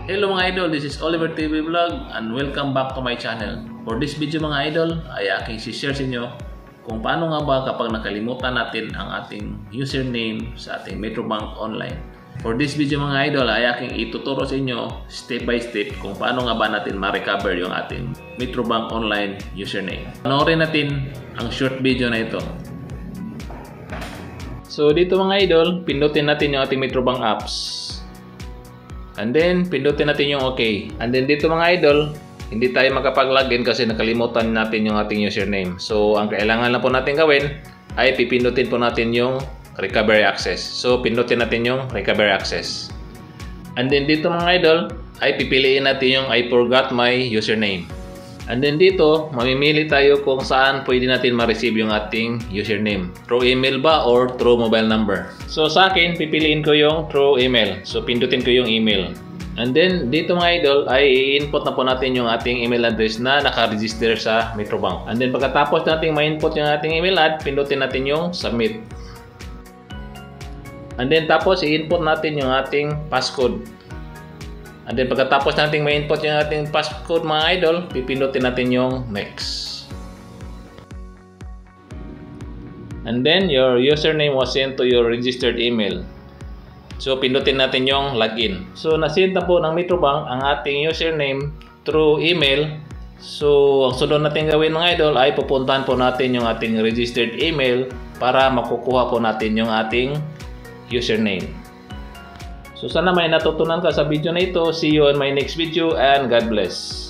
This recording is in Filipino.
Hello mga idol, this is Oliver TV Vlog and welcome back to my channel. For this video mga idol ay aking share sa inyo kung paano nga ba kapag nakalimutan natin ang ating username sa ating Metrobank Online. For this video mga idol ay aking ituturo sa inyo step by step kung paano nga ba natin ma-recover yung ating Metrobank Online username. Panoorin natin ang short video na ito. So dito mga idol, pindutin natin yung ating Metrobank apps. And then, pindutin natin yung OK. And then dito mga idol, hindi tayo makapag-login kasi nakalimutan natin yung ating username. So, ang kailangan lang po natin gawin ay pipindutin po natin yung recovery access. So, pindutin natin yung recovery access. And then dito mga idol, ay pipiliin natin yung I forgot my username. And then dito, mamimili tayo kung saan pwede natin ma-receive yung ating username. Through email ba or through mobile number? So sa akin, pipiliin ko yung through email. So pindutin ko yung email. And then dito mga idol, ay i-input na po natin yung ating email address na naka-register sa Metrobank. And then pagkatapos natin ma-input yung ating email ad, pindutin natin yung submit. And then tapos i-input natin yung ating passcode. And then pagkatapos natin ma-input yung ating passcode mga idol, pipindutin natin yung next. And then your username was sent to your registered email. So pindutin natin yung login. So nasend na po ng Metrobank ang ating username through email. So ang sunod natin gawin mga idol ay pupuntahan po natin yung ating registered email para makukuha po natin yung ating username. So sana may natutunan ka sa video na ito. See you on my next video and God bless.